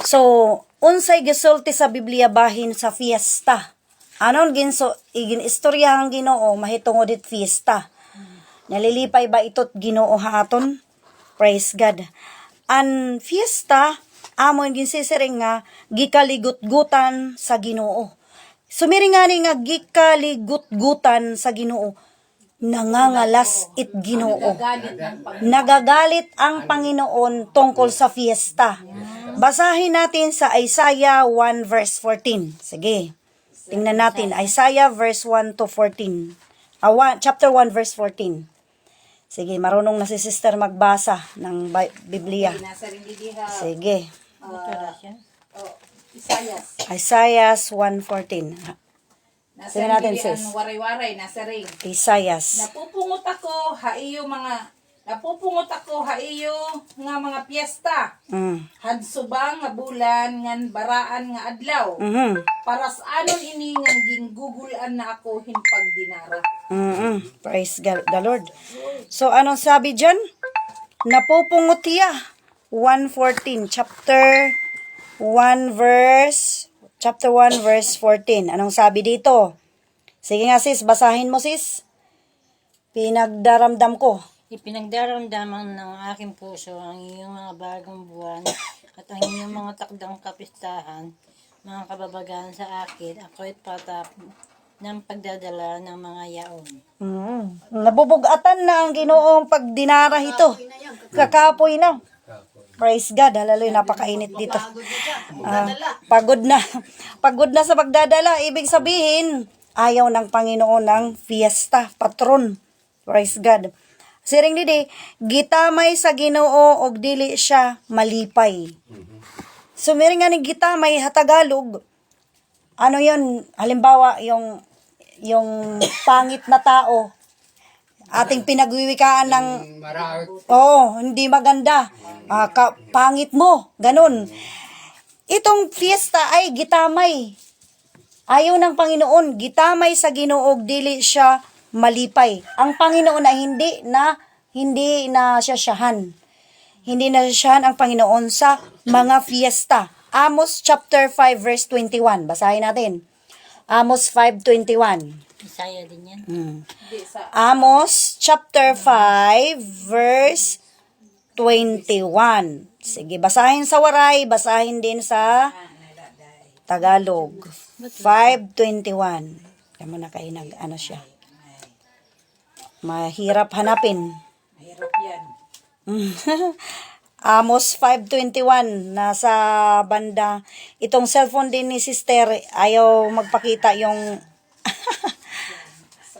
So, unsay gisulti sa Biblia bahin sa fiesta? Anon igin istoryahang Ginoo mahitungod it fiesta. Nalilipay ba itot Ginoo haton? Praise God. An fiesta amon ginsisiring nga gikaligut-gutan sa Ginoo. Sumiringani nga gikaligut-gutan sa Ginoo. Nangangalas it Ginoo. Nagagalit ang Panginoon tungkol sa fiesta. Basahin natin sa Isaiah 1 verse 14. Sige. Tingnan natin Isaiah verse 1 to 14. Chapter 1 verse 14. Sige, marunong na si sister magbasa ng Biblia. Sige. Isaiah 1:14. Sige natin, sis. Waray-waray, nasa ring. Isaiah. Napupungot ako ha iyo nga mga piyesta. Hadsubang nga bulan ngan baraan nga adlaw. Para sa anon ini nga ginggugulan na ako hinpag dinara. Praise God, the Lord. So anong sabi diyan? Napupungot hiya. 1:14, chapter 1 verse 14. Anong sabi dito? Sige nga sis, basahin mo sis. Pinagdaramdam ko. Ipinagdaramdaman ng aking puso ang iyong mga bagong buwan at ang iyong mga takdang kapistahan, mga kababagan sa akin. Ako'y patap ng pagdadala ng mga yaon. Nabubugatan na ang Ginoong pagdinara ito. Kakapoy na. Praise God. Hallelujah. Napakainit dito. Pagod na. Pagod na sa pagdadala. Ibig sabihin, ayaw ng Panginoon ng fiesta, patron. Praise God. Siring didi, gitamay sa Ginoo og dili siya malipay. Sumiring nga ni gitamay hatagalog. Ano 'yon? Halimbawa, yung pangit na tao, ating pinagwiwikaan ng hindi maganda. Pangit mo, ganun. Itong fiesta ay gitamay. Ayaw ng Panginoon, gitamay sa Ginoo og dili siya malipay. Ang Panginoon ay hindi na siyahan. Hindi na siyahan ang Panginoon sa mga fiesta. Amos chapter 5 verse 21. Basahin natin. Amos 5:21. Isaiah din yan. Amos chapter 5 verse 21. Sige, basahin sa waray, basahin din sa Tagalog. 5:21. Kamo na kayo siya. Mahirap hanapin. Mahirap yan. Amos 5:21 nasa banda. Itong cellphone din ni sister ayaw magpakita yung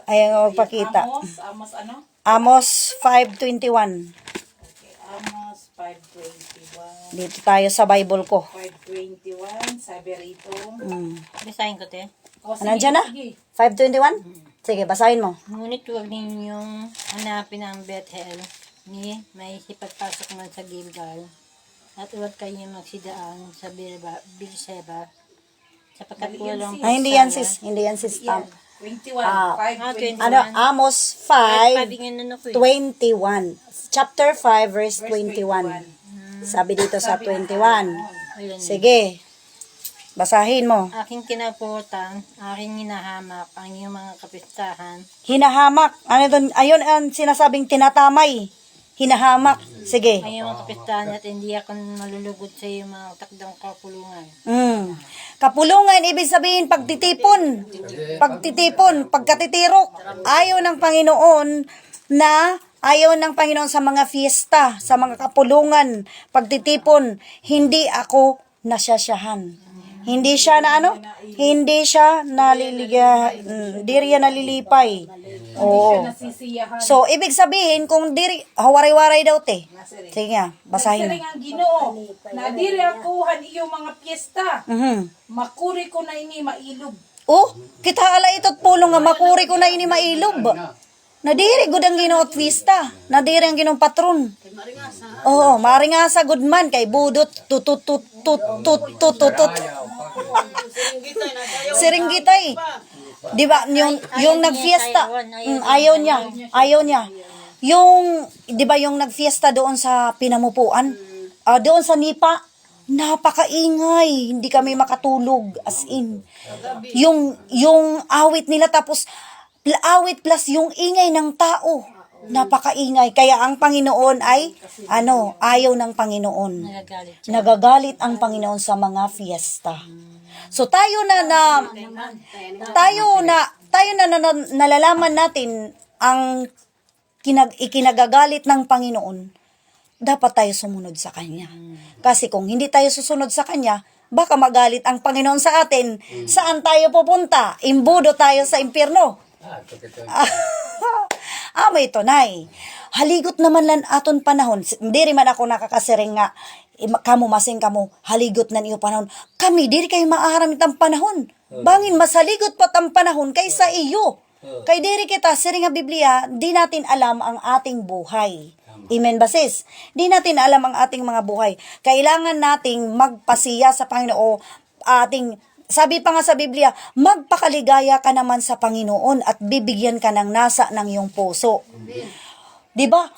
ayaw magpakita. Amos ano? Amos 5:21. Okay, Amos 5:21. Dito tayo sa Bible ko. 5:21, sabi rito. Basahin ko, te. Nandiyan na? 5:21? Sige, basahin mo. Ngunit huwag ninyong hanapin ang Bethel ni may sipagpasok man sa Gilgal at huwag kayo magsidaan sa Beersheba sapagkat walang Hindi yan sis. Hindi yan sis. 21. 5:21. Amos 5:21. Chapter 5 verse 21. Sabi dito sa 21. Sige. Basahin mo. Aking kinaputan, aking hinahamak ang iyong mga kapistahan. Hinahamak. Ano doon? Ayun ang sinasabing tinatamay. Hinahamak. Sige. Ang iyong mga kapistahan at hindi ako malulugod sa iyong mga takdang kapulungan. Kapulungan, ibig sabihin pagtitipon. Pagtitipon, pagkatitirok. Ayaw ng Panginoon sa mga fiesta, sa mga kapulungan, pagtitipon. Hindi ako nasyasyahan. Hindi siya hindi siya nalilipay. Oo. So, ibig sabihin, kung waray-waray daw te. Sige nga, basahin. Nagsiring ang Ginoo, na diri ako iyong mga piyesta. Makuri ko na ini mailob. Kita ala ito't pulong nga makuri ko na ini mailob. Nadiri gud ang Ginoo at fiesta. Nadiri ang Ginoong patron. Oo, maringasa gud man kay budot tutut. Siringgitay. Di ba yung nagfiesta? Ayaw niya. Yung di ba yung nagfiesta doon sa pinamupuan? Doon sa Nipa, napakaingay, hindi kami makatulog, as in. Yung awit nila, tapos awit plus yung ingay ng tao, napakaingay. Kaya ang Panginoon ay, ayaw ng Panginoon. Nagagalit siya. Nagagalit ang Panginoon sa mga fiesta. So tayo na nalalaman natin ang ikinagagalit ng Panginoon, dapat tayo sumunod sa Kanya. Kasi kung hindi tayo susunod sa Kanya, baka magalit ang Panginoon sa atin. Saan tayo pupunta? Imbudo tayo sa impyerno. May tunay. Haligot naman lan aton panahon. Hindi rin man ako nakakasiring nga, kamo masing kamo, haligot na niyo panahon. Kami, diri kayo maaharamit ang panahon. Bangin, masaligot pa ang panahon kaysa iyo. Kay diri kita, siring nga Biblia, di natin alam ang ating buhay. Amen ba sis? Di natin alam ang ating mga buhay. Kailangan nating magpasiya sa Panginoon. Sabi pa nga sa Biblia, magpakaligaya ka naman sa Panginoon at bibigyan ka ng nasa ng iyong puso. Diba?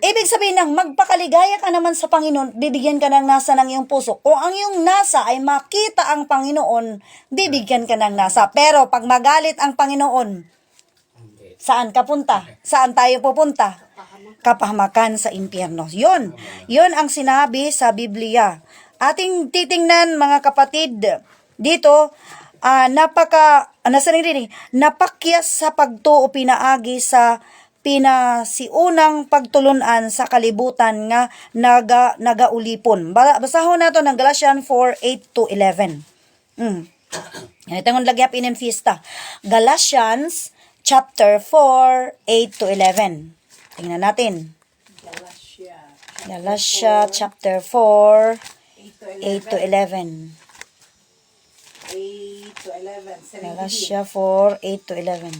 Ibig sabihin ng magpakaligaya ka naman sa Panginoon, bibigyan ka ng nasa ng iyong puso. O ang iyong nasa ay makita ang Panginoon, bibigyan ka ng nasa. Pero pag magalit ang Panginoon, saan ka punta? Saan tayo pupunta? Kapahamakan sa impyerno. Yun ang sinabi sa Biblia. Ating titingnan mga kapatid, dito, napakyas sa pagtuo pinaagi sa pinasiunang pagtulunan sa kalibutan nga nagaulipon. Basahon nato ng Galatians 4:8-11. Itong lagyap inin fiesta. Galatians chapter 4:8-11. Tingnan natin. Galatia chapter 4:8-11. 8-11. Galatia 4:8-11.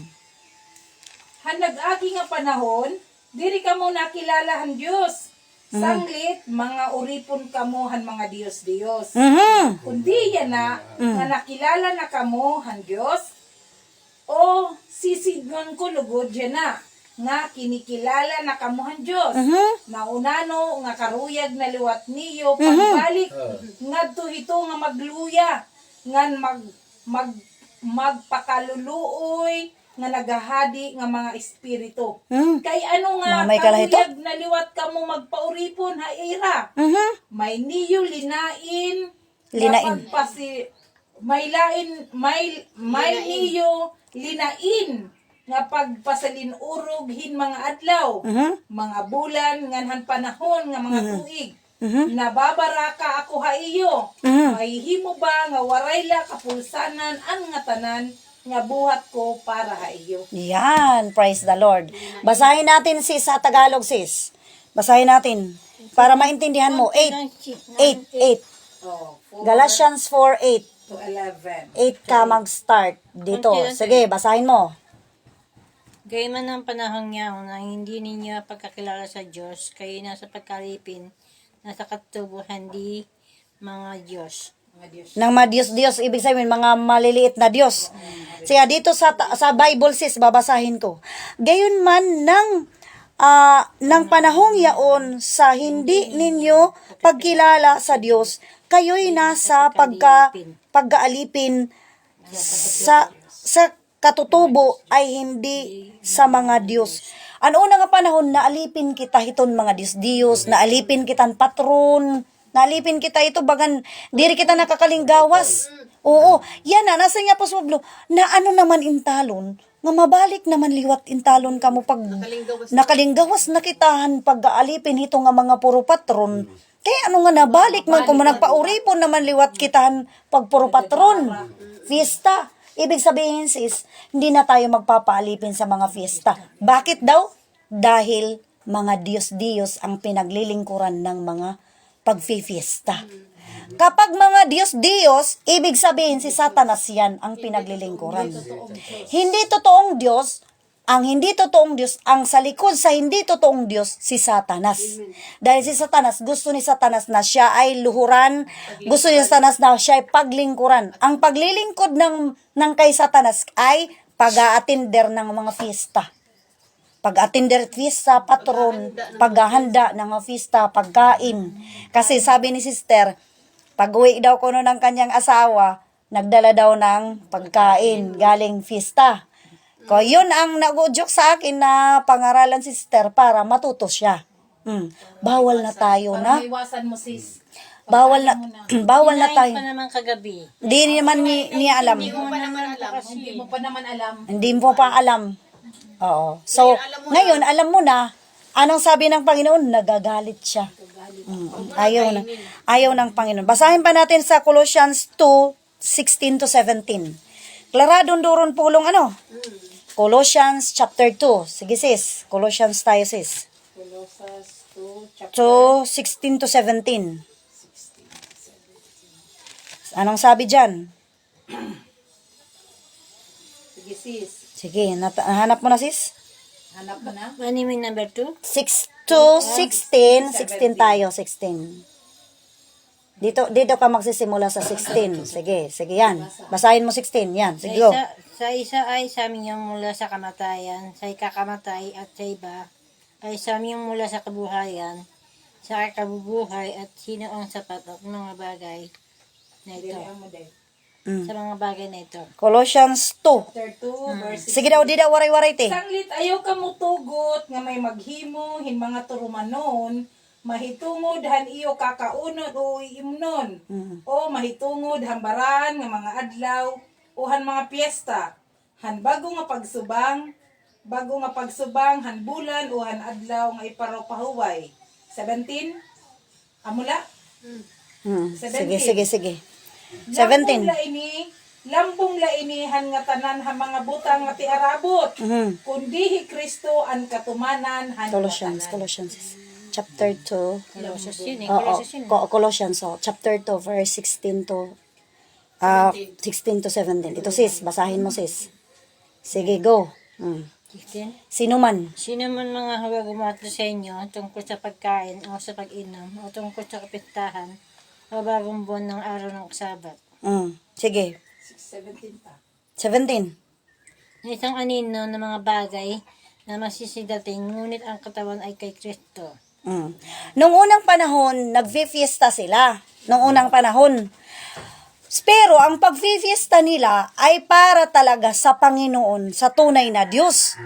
Hanag-agi nga panahon, diri ka mo nakilalahan Diyos. Sanglit, mga uripon kamuhan mga Diyos. Kundi yan na, nga nakilala na kamuhan Diyos, o sisidnon ko lugod yan na, nga kinikilala na kamuhan Diyos. Naunano, nga karuyag na liwat niyo, pagbalik, nga ito nga magluya, nga magpakaluluoy, nga nagahadi nga mga espiritu. Kay ano nga karuyag na liwat ka mo magpauripon ha ira. May niyo linain. May niyo linain nga pagpasalinurog mga adlaw, mga bulan nganhan panahon nga mga tuig. Nababara ka ako ha iyo. May himo ba nga warayla kapulsanan ang nga tanan nga buhat ko para ha iyo. Yan, praise the Lord. Basahin natin sis sa Tagalog sis. Basahin natin para maintindihan mo. 8. Galatians 4:8. 8 ka mag-start dito. Sige, basahin mo. Gayman ang panahon niya na hindi ninyo pagkakilala sa Diyos, kayo nasa pagkalipin, nasa katubuhan di mga Diyos. Ng mga Diyos, ibig sabihin, mga maliliit na Diyos. Siya dito sa Bible sis, babasahin ko. Gayon man ng panahong yaon sa hindi ninyo pagkilala sa Diyos, kayo'y nasa pagkaalipin sa katutubo ay hindi sa mga Diyos. Ano na nga panahon, naalipin kita hiton mga Diyos, naalipin kitan patron, naalipin kita ito, bagan, diri kita nakakalinggawas. Oo, yan na, nasa nga po sublo, na ano naman intalon, nga mabalik naman liwat intalon ka mo pag nakalinggawas na kitahan pag-aalipin hito nga mga puro patron. Kaya ano nga nabalik man kung nagpauripon naman liwat kitahan pag puro patron. Fiesta. Ibig sabihin sis, hindi na tayo magpapaalipin sa mga fiesta. Bakit daw? Dahil mga Diyos ang pinaglilingkuran ng mga pagfifiesta. Kapag mga Diyos, ibig sabihin si Satanas yan ang pinaglilingkuran. Hindi totoong Diyos, ang sa likod sa hindi totoong Diyos, si Satanas. Dahil si Satanas, gusto ni Satanas na siya ay luhuran, gusto ni Satanas na siya ay paglingkuran. Ang paglilingkod ng kay Satanas ay pag-aatinder ng mga fiesta. Pag-attender fiesta, patron, paghahanda ng mga fiesta, pagkain. Kasi sabi ni sister, Pag-uwi daw kuno ng kanyang asawa, nagdala daw ng pagkain galing fiesta. Ko yun ang nagudyok sa akin na pangaralan si sister para matuto siya. Bawal na tayo Para na. maiwasan mo, sis. Bawal na bawal na Kinain tayo. pa naman kagabi. Hindi naman niya alam. Hindi mo pa naman alam. Hindi mo pa naman alam. Hindi mo pa alam. Oo. So, ngayon alam mo na anong sabi ng Panginoon, nagagalit siya. Ayaw ng Panginoon. Basahin pa natin sa Colossians 2:16 to 17. Klaradong duron pulong ano? Colossians chapter 2. Sige sis, Colossians tayo sis. Colossians 2, chapter 2:16 to 17. Anong sabi dyan? Sige, sis. Sige, hanap mo na sis. Hanap mo na. Ano yung number 2? 6 to 16. 16 tayo, 16. Dito ka magsisimula sa 16. Sige yan. Basahin mo 16. Yan, sige go. Sa isa ay sa amin yung mula sa kamatayan, sa ikakamatay at sa iba ay sa amin yung mula sa kabuhayan, sa kabubuhay at sino ang sapat at mga bagay na ito. Ang model. Sa mga bagay na ito. Colossians 2. Chapter 2, verse 6. Sige daw, di daw waray-waray te. Sanglit ayaw ka mo tugot nga may maghimo hin mga turumanon mahitungod han iyo kakaunod o iimnon o mahitungod hambaran nga mga adlaw o han mga piyesta han bago nga pagsubang han bulan o han adlaw nga iparopahuway 17 amula 17. Sige. 17. Lambong lainihan nga tanan ha mga butang nga tiarabot. Kundi hi Kristo ang katumanan han Colossians chapter 2. Colossians yun eh. Oo, Colossians yun. Colossians, chapter 2, verse 16 to 17. Ito sis, basahin mo sis. Sige, go. 15. Sino man? Sino man mga huwag umatlo sa inyo tungkol sa pagkain o sa pag-inom o tungkol sa kapistahan o bagong buwan ng araw ng Sabat. Sige, 17 pa. 17. Na isang anino ng mga bagay na masisidating, ngunit ang katawan ay kay Kristo. Nung unang panahon, nagfi-fiesta sila. Nung unang panahon. Pero ang pagfi-fiesta nila ay para talaga sa Panginoon, sa tunay na Diyos.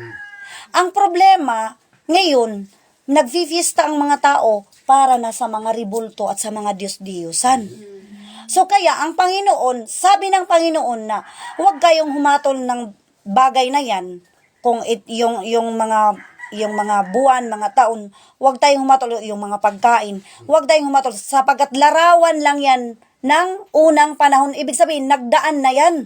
Ang problema, ngayon, nagfi-fiesta ang mga tao para na sa mga ribulto at sa mga Diyos-Diyusan. So kaya ang Panginoon, sabi ng Panginoon na huwag kayong humatol ng bagay na yan, kung yung mga buwan, mga taon, huwag tayong humatol yung mga pagkain, huwag tayong humatol sapagkat larawan lang yan ng unang panahon. Ibig sabihin, nagdaan na yan.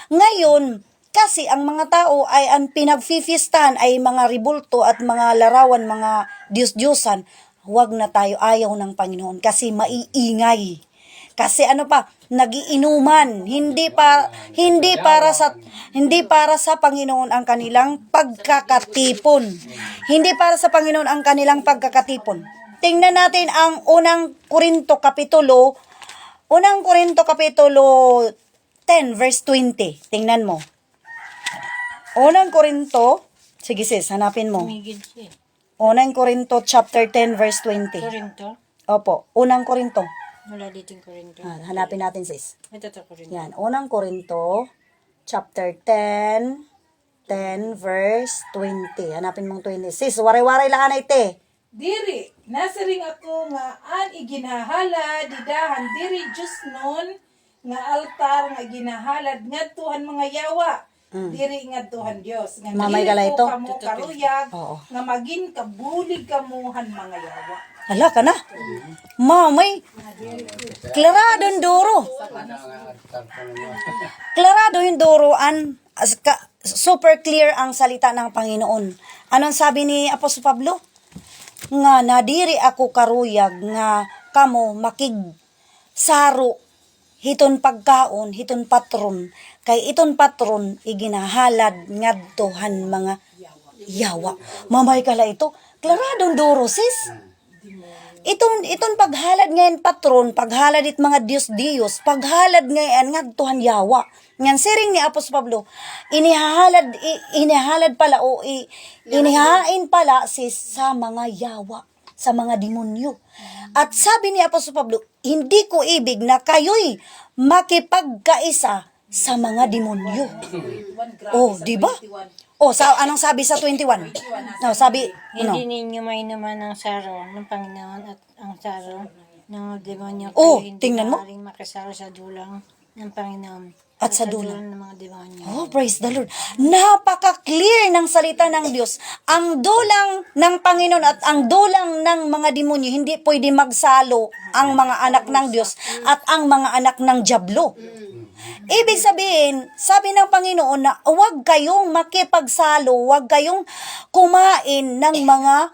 Ngayon, kasi ang mga tao ay ang pinagfifistahan ay mga ribulto at mga larawan, mga Diyos-Diyosan. Huwag na tayo, ayaw ng Panginoon kasi maiingay. Kasi nagiinuman, hindi para sa Panginoon ang kanilang pagkakatipon. Hindi para sa Panginoon ang kanilang pagkakatipon. Tingnan natin ang unang Korinto kapitulo 10 verse 20. Tingnan mo. Unang Korinto, sige sis, hanapin mo. Tumigil siya. Unang Korinto chapter 10 verse 20. Korinto? Opo, unang Korinto. Wala dito yung Korinto. Hanapin natin sis. Ito Korinto. Yan, unang Korinto, chapter 10 verse 20. Hanapin mong 20. Sis, waray-waray lang na ite. Diri, nasaring ako nga an iginahalad didahan diri Diyos nun nga altar nga ginahalad ngadtuhan mga yawa. Diri ngadtuhan Dios. Nga Mamay dili gala ko ito? kamo karuyag Oo. nga maging kabulig kamuhan mga yawa. Hala ka na. Mamay. Klaradong duro. Klarado yung duroan. Super clear ang salita ng Panginoon. Anong sabi ni Apostol Pablo? Nga nadiri ako karuyag nga kamo makig saro hiton pagkaon, hiton patron. Kay iton patron iginahalad ngadtohan mga yawa. Mamay kala ito. Klaradong duro sis. Iton paghalad ngayon patron, paghalad it mga Diyos, paghalad ngayon ngadtohan yawa. Ngan siring ni Apostol Pablo, inihalad pala o inihain pala sis sa mga yawa. sa mga demonyo. At sabi ni Apostol Pablo, hindi ko ibig na kayo'y makipagkaisa sa mga demonyo. Oh, di ba? Oh, anong sabi sa 21? No, sabi, Hindi ninyo mainuman ang saro ng Panginoon at ang saro ng demonyo. Oh, Kayo hindi tingnan mo. maaaring makisaro sa dulang ng Panginoon. At sa dulang ng mga demonyo. Oh, praise the Lord. Napaka-clear ng salita ng Diyos. Ang dulang ng Panginoon at ang dulang ng mga demonyo, hindi pwede magsalo ang mga anak ng Diyos at ang mga anak ng dyablo. Ibig sabihin, sabi ng Panginoon na huwag kayong makipagsalo, huwag kayong kumain ng mga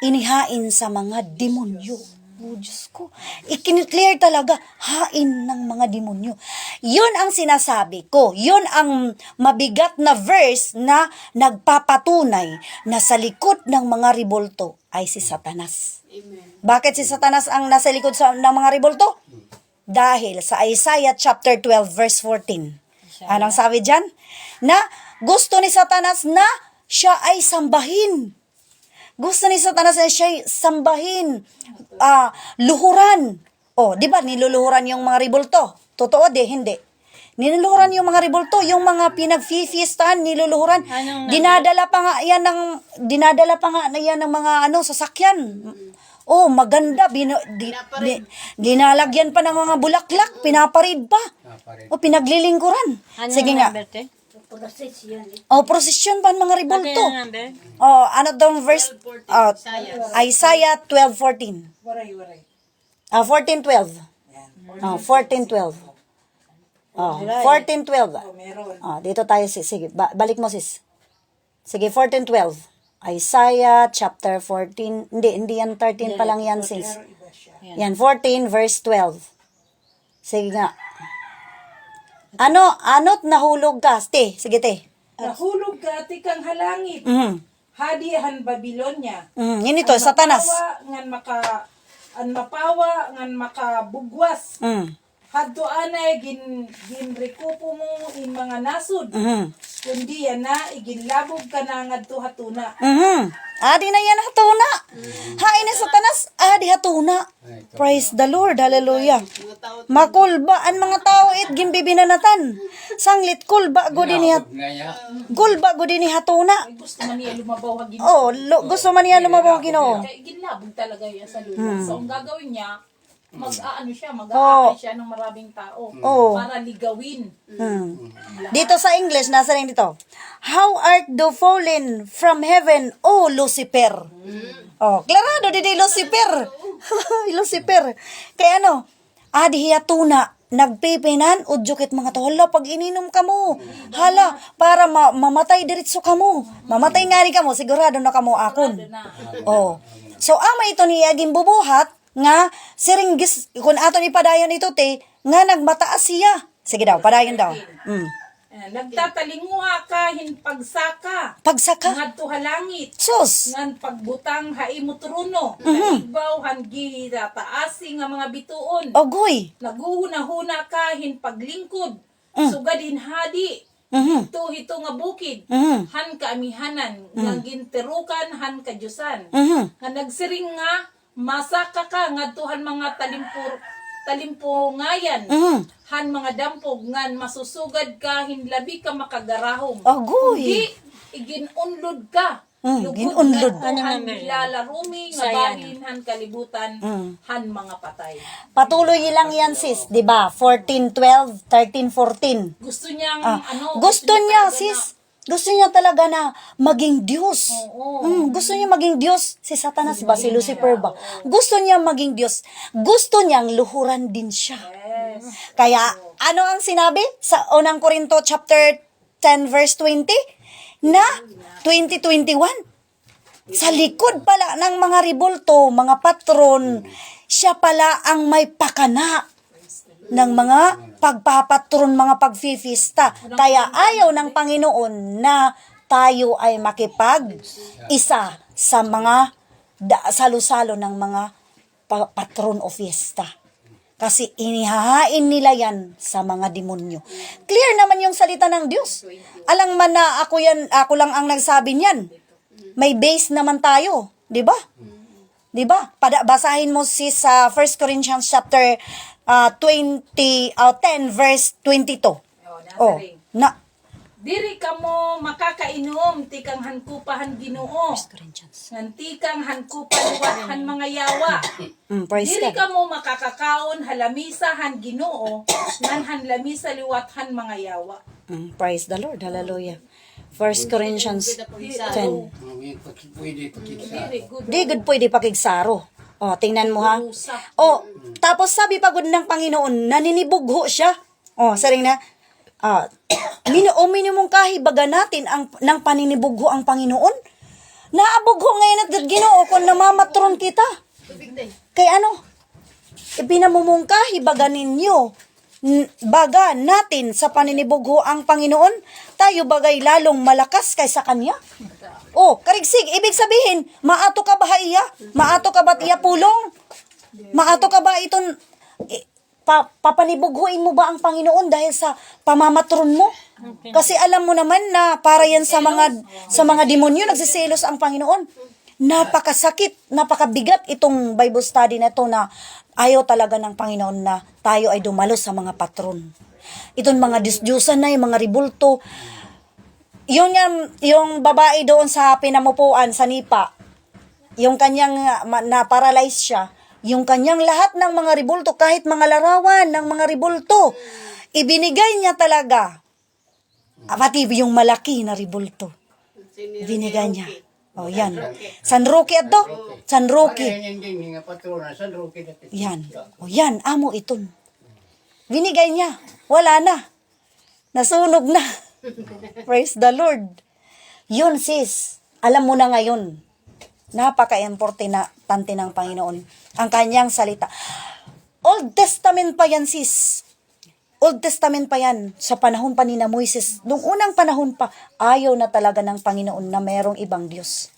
inihain sa mga demonyo. Oh, Diyos ko. Ikiniclear talaga, hain ng mga demonyo. Yun ang sinasabi ko. Yun ang mabigat na verse na nagpapatunay na sa likod ng mga ribulto ay si Satanas. Bakit si Satanas ang nasa likod ng mga ribulto? Dahil sa Isaiah chapter 12 verse 14. Anong sabi dyan? Na gusto ni Satanas na siya ay sambahin. Gusto ni Satanas na siya sambahin, luhuran. Oh, di ba niluluhuran yung mga ribulto? Totoo hindi. Niluluhuran yung mga ribulto, yung mga pinagfifiestahan, niluluhuran. Dinadala pa nga na yan ng mga sasakyan. Oh, maganda. Dinalagyan pa ng mga bulaklak, pinaparid pa. O, pinaglilingkuran. Sige nga. Oh, prosesyon pa ng mga ribulto. Oh, ano daw verse? Isaiah 12:14. Waray. 14:12. 14:12. 14:12. Meron. Dito tayo sige, balik mo sis. Sige, 14:12. Isaiah chapter 14. Hindi yan 13 pa lang yan sis. Yan 14 verse 12. Sige nga. Ano't nahulog ka? Sige te. Nahulog ka, tikang halangit. Hadihan Babilonya. Yun ito, Satanas. Ang mapawa, ngan makabugwas. Hadto anay, ginrekupo mo in mga nasod. Kundi yan na, iginlabog ka na ngadto hatuna. Adi na yan hatuna. Hain na Satanas, adi hatuna. Praise the Lord, hallelujah. Makulba ang mga tao gimbibinanatan. Sanglit kulba go din ni hatuna. Gusto man niya lumabaw hagin. Oh, gusto man niya lumabaw Ginoo. Kaya iginlabog talaga yan sa lupa. So, ang gagawin niya, mag-aakay siya ng maraming tao para ligawin. Dito sa English, nasa rin dito. How art thou fallen from heaven, O Lucifer? Oh, klarado di Lucifer. Lucifer. Kaya adi hatuna, nagpipinan, udyukit mga to. Hala, pag ininom ka mo. Hala, para mamatay diretso ka mo. Mamatay nga rin ka mo, sigurado na ka mo akon. Oh. So, ama ito ni aging bubuhat, nga siringgis kun aton ipadayon ito nga nagmataas siya. Sige daw, padayon daw. Nagtatalinguha ka pagsaka ngadto halangit Sus. ngan pagbutang haimo truno naibaw hangi taasi nga mga bituon Ogoy. naguhuna-huna ka paglingkod sugad hadi hito nga bukid han kaamihanan nga ginterukan han kadyusan nga nagsiring nga masaka ka ngadtuhan mga talimpungayan han mga dampog ngan masusugad ka hinlabi ka makagarahom Agoy. iginunlod ka ginunlod. han lalarumi nga balin han kalibutan han mga patay Patuloy lang yan sis, 'di ba? 14, 12, 13, 14. gusto niyang Gusto niya sis. Gusto niya talaga na maging Diyos. Gusto niya maging Diyos. Si Satanas ba? Si Lucifer ba? Gusto niya maging Diyos. Gusto niyang luhuran din siya. Kaya, ano ang sinabi sa unang Korinto chapter 10 verse 20? Na 2021. Sa likod pala ng mga ribulto, mga patron, siya pala ang may pakana ng mga pagpapatron, mga pagfifista. Kaya ayaw ng Panginoon na tayo ay makipag-isa sa mga salo-salo ng mga patron o fiesta. Kasi inihahain nila yan sa mga demonyo. Clear naman yung salita ng Diyos. Alang man na ako lang ang nagsabi niyan. May base naman tayo, di ba? 'Di ba? Basahin mo sis sa 1 Corinthians chapter 10 verse 22. Oh, Nasaring. na Diri kamo makakainom, tikang hankupahan Ginoo. Corinthians. Ngantikang hankupan wathan mga yawa. Praise Diri God. kamo makakakaon halamisahan Ginoo, nganhan lamisa liwathan mga yawa. Praise the Lord. Hallelujah. 1 Corinthians 10. Diri good. Di good pwede pakigsaro. Oh, tingnan mo ha. Usa. Oh, tapos sabi pagod ng Panginoon, naninibugho siya. Oh, saring na, minimum kahibaga natin ng paninibugho ang Panginoon. Naabugho ngayon at Ginoo kung namamatron kita. Kaya ano, ipinamumungkahi baga ninyo, baga natin sa paninibugho ang Panginoon, tayo bagay lalong malakas kaysa Kanya. Oh, karigsig, ibig sabihin, maato ka ba iya? Maato ka ba iya pulong? Maato ka ba iton, papanibughuin mo ba ang Panginoon dahil sa pamamatron mo? Kasi alam mo naman na para yan sa mga demonyo, nagsiselos ang Panginoon. Napakasakit, napakabigat itong Bible study na ito na ayaw talaga ng Panginoon na tayo ay dumalo sa mga patron. Itong mga Diyos-Diyosan na, yung mga ribulto. Yung babae doon sa pinamupuan sa Nipa, yung kanyang na-paralyze siya, yung kanyang lahat ng mga ribulto, kahit mga larawan ng mga ribulto, ibinigay niya talaga. Pati yung malaki na ribulto, ibinigay niya. Oh, yan. San Roque ato? San Roque. Yan. O yan, amo iton. Binigay niya. Wala na. Nasunog na. Praise the Lord. Yun sis, alam mo na ngayon, napaka-importante ng Panginoon ang kanyang salita. Old Testament pa yan sis. Old Testament pa yan. Sa panahon pa ni na Moises, nung unang panahon pa, ayaw na talaga ng Panginoon na mayroong ibang Diyos.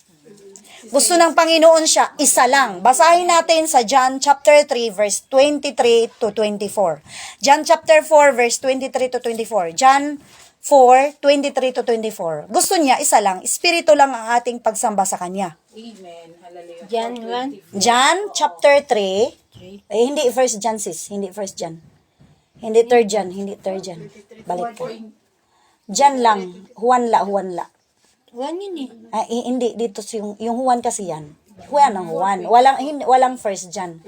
Gusto ng Panginoon siya, isa lang. Basahin natin sa John chapter 3 verse 23 to 24. John chapter 4 verse 23 to 24. John 4, 23 to 24. Gusto niya, isa lang. Espiritu lang ang ating pagsamba sa Kanya. Amen. Hallelujah. John 1. John chapter 3. Hindi first John sis. Hindi first John. Hindi third John. Hindi third John. Balik ka. John lang. Juan la. 1 yun eh. Hindi. Dito yung Juan kasi yan. Juan ang Juan. Walang first John.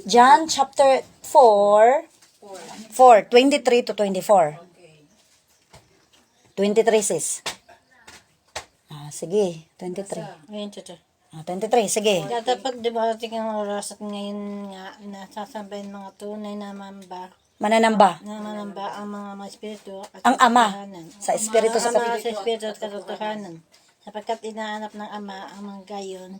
John chapter 4, 23 to 24. 23 sis. Sige, 23. Ayun, tito. 23, sige. Kapag dumating ang oras at ngayon nga, nasasabayin mga tunay na Mananamba. ang mga espiritu at Ang Ama. katotohanan. Sa Espiritu sa Ang Ama sa espiritu at katotohanan. Sapagkat inaanap ng Ama ang mga gayon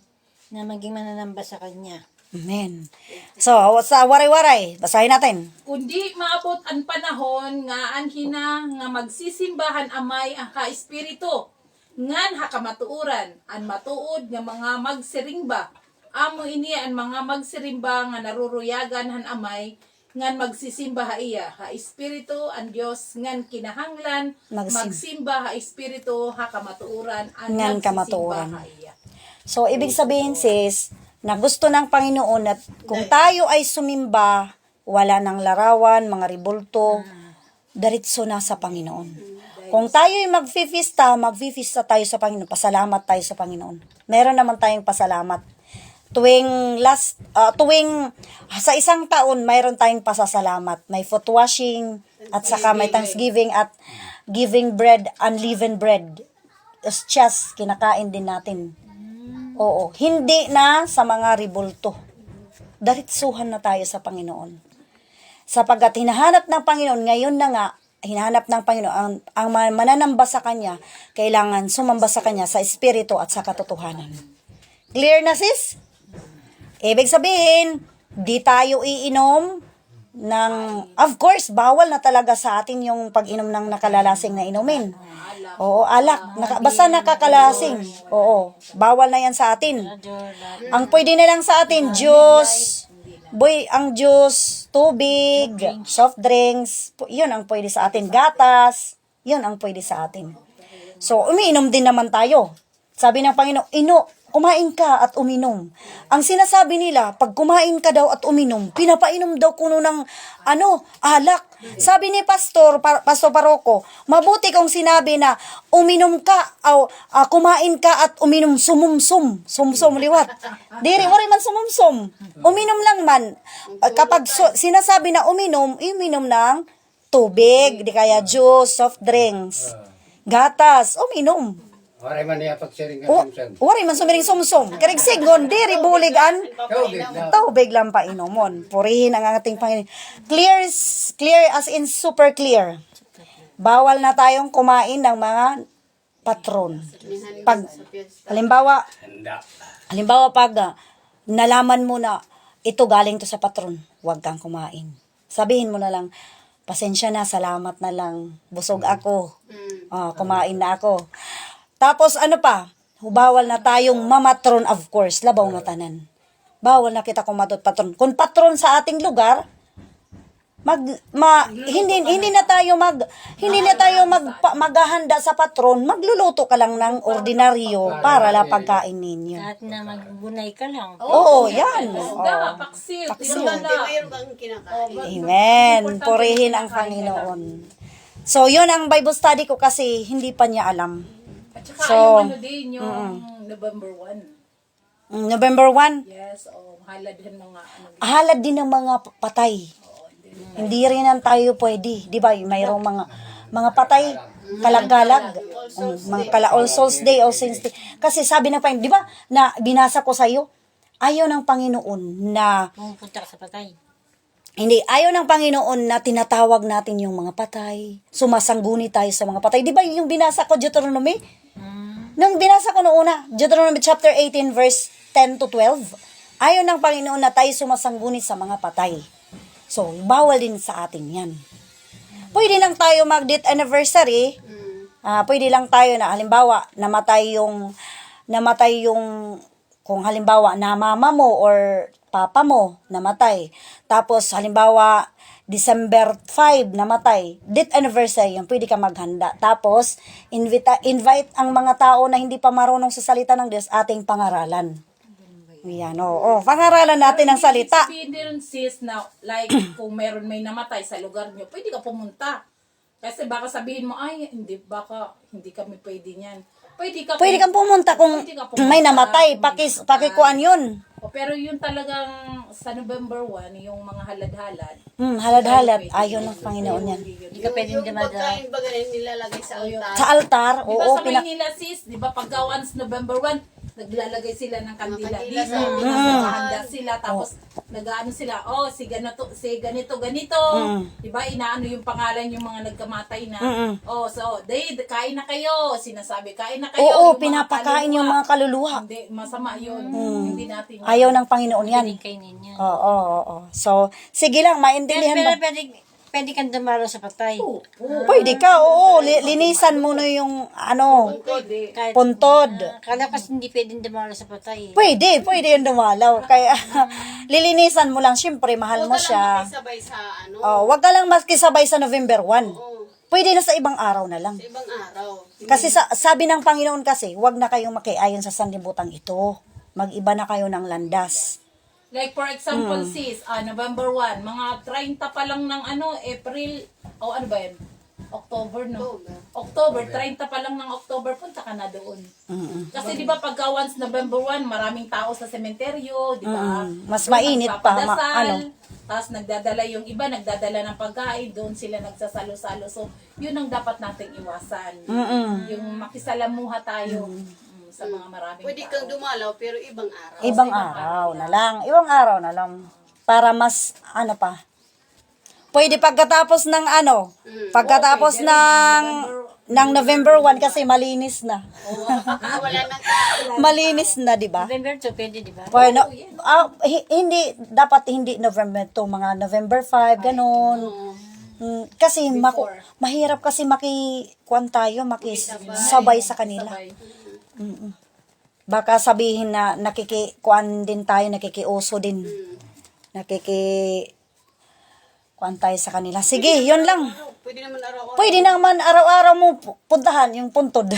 na maging mananamba sa Kanya. Amen. So, sa waray-waray, basahin natin. Kundi maabot ang panahon nga anhina nga magsisimbahan amay ang ka-espiritu. Ngan hakamatuuran, an matuod nga mga magsiringba. Amo ini ang mga magsirimba nga naruruyagan han amay, ngan magsisimba ha iya. Ha espiritu ang Dios ngan kinahanglan, magsimba ha espiritu hakamatuuran, an Ngan magsisimba kamatuoran. ha iya. So, ibig sabihin sis, na gusto ng Panginoon at kung tayo ay sumimba, wala ng larawan, mga ribulto, diretso na sa Panginoon. Kung tayo ay magfifista tayo sa Panginoon, pasalamat tayo sa Panginoon. Meron naman tayong pasalamat. Tuwing sa isang taon, mayroon tayong pasasalamat. May foot washing, at saka may Thanksgiving at giving bread, unleavened bread. Just kinakain din natin. Oo, hindi na sa mga ribulto. Diretsuhan na tayo sa Panginoon. Sapagkat hinahanap ng Panginoon, ngayon na nga, hinahanap ng Panginoon, ang mananamba sa Kanya, kailangan sumamba sa Kanya sa Espiritu at sa katotohanan. Clear na sis? Ibig sabihin, di tayo iinom ng, of course, bawal na talaga sa atin yung pag-inom ng nakalalasing na inumin. Oo, alak. Basta nakakalasing. Oo, bawal na yan sa atin. Ang pwede na lang sa atin, juice, ang juice, tubig, soft drinks, yun ang pwede sa atin. Gatas, yun ang pwede sa atin. So, umiinom din naman tayo. Sabi ng Panginoon, kumain ka at uminom. Ang sinasabi nila, pag kumain ka daw at uminom, pinapainom daw kuno ng alak. Sabi ni Pastor Paroko, mabuti kung sinabi na uminom ka o kumain ka at uminom sumumsum liwat. Diri wari man sumumsum. Uminom lang man. Kapag sinasabi na uminom ng tubig, di kaya juice, soft drinks, gatas, uminom. Waray man niya pagsiring ka O, samsam. wari man sumiring sumsum. Karig sigon, diri buligan. Tubig lang pa inomon. Purihin ang ating Panginoon. Clear as in super clear. Bawal na tayong kumain ng mga patron. Pag, halimbawa pag nalaman mo na ito galing to sa patron, huwag kang kumain. Sabihin mo na lang, pasensya na, salamat na lang. Busog ako. Kumain na ako. Tapos bawal na tayong mamatron, of course, labaw na tanan. Bawal na kita kumatot patron. Kung patron sa ating lugar, hindi na tayo maghahanda sa patron, magluluto ka lang ng ordinaryo para la pagkain ninyo. Kahit na magbunay ka lang. Oo, yan. Isda, paksil, tinola. Amen. Purihin ang Panginoon. So, yun ang Bible study ko kasi hindi pa niya alam. At saka So, yung din, yung November 1. November 1, Yes, halad din mga halad din ng mga patay. Hindi rin ang tayo pwede. Di ba? Mayroong mga patay, kalagalag, mga All Souls Day, All Saints Day. Kasi sabi ng Panginoon, di ba, na binasa ko sa iyo, ayaw ng Panginoon na, Pumunta ka sa patay. ayaw ng Panginoon na tinatawag natin yung mga patay, sumasangguni tayo sa mga patay. Di ba yung binasa ko, Deuteronomy? Nung binasa ko noong una, Deuteronomy chapter 18, verse 10 to 12, ayaw ng Panginoon na tayo sumasangguni sa mga patay. So, bawal din sa atin yan. Pwede lang tayo mag-death anniversary. Pwede lang tayo na, halimbawa, namatay yung, kung halimbawa, na mama mo or papa mo, namatay. Tapos, halimbawa, December 5, namatay. Death anniversary, yung pwede ka maghanda. Tapos, invite ang mga tao na hindi pa marunong sa salita ng Diyos, ating pangaralan. Yan, pangaralan natin ang salita. Sabihin din sis na like kung may namatay sa lugar nyo, pwede ka pumunta. Kasi baka sabihin mo, ay, hindi kami pwede niyan. Pwede kang pumunta kung may namatay, pakikuan yun. Pero yun talagang sa November 1, yung mga halad-halad. Halad-halad, ayaw ng Panginoon yan. Hindi ka pwedeng dumada. Pagkain ba ganun nilalagay sa altar? Sa altar, Di ba oo, sa Maynila sis, di ba pagka once November 1, naglalagay sila ng kandila dito, naghahanda sila, tapos nag-ano sila, si ganito, di ba, inaano yung pangalan yung mga nagkamatay na, kain na kayo, sinasabi, kain na kayo. Oo, yung mga pinapakain kaluluwa. yung mga kaluluwa. Hindi, masama yun, hindi natin. Ayaw ng Panginoon yan. Pwedeng kainin niya. Oo. So, sige lang, maintindihan ba? Pwede kang dumalo sa patay. Pwede ka, linisan mo na yung, Pwede. puntod. Kala ko hindi pwedeng dumalo sa patay. Pwede yung dumalaw. Kaya, lilinisan mo lang, syempre, mahal mo siya. Sabay sa Wag ka lang makisabay sa November 1. Oo, Pwede na sa ibang araw na lang. sa ibang araw. Kasi sabi ng Panginoon kasi, wag na kayong makiayon sa sanlibutan ito. Mag-iba na kayo ng landas. Like for example sis, November 1, mga 30 pa lang ng April, ano ba yan? October, no? October, 30 pa lang ng October, punta ka na doon. Kasi di ba pagka once November 1, maraming tao sa sementeryo, di ba? Mas mainit pa, Tapos nagdadala yung iba, nagdadala ng pagkain, doon sila nagsasalo-salo. So, yun ang dapat nating iwasan. Yung makisalamuha tayo sa mga maraming Pwede kang dumalaw pero ibang araw. Ibang araw na lang. Para mas, pa. Pwede pagkatapos ng pagkatapos ng November 1 kasi malinis na. Wala nang tao. Malinis na, di ba? November 2, pwede, di ba? Bueno, dapat hindi November 2, mga November 5, ganun. Kasi mahirap kasi makikuan tayo, makisabay sa kanila. Baka sabihin na nakikikuan din tayo, nakikiuso din. Kuan tayo sa kanila. Sige, yun lang. Pwede naman araw-araw. Pwede naman araw-araw mo puntahan yung puntod.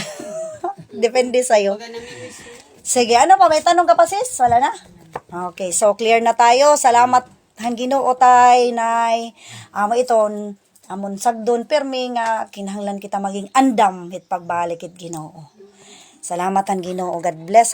Depende sa'yo. Pag namimiss mo. Sige, ano pa? May tanong ka pa, sis? Wala na? Okay, so clear na tayo. Salamat, han Ginoo tay, nay. Amo iton, amon sagdon, permi nga, kinahanglan kita maging andam, hit pagbalik it Ginoo. Salamat han Ginoo. God bless.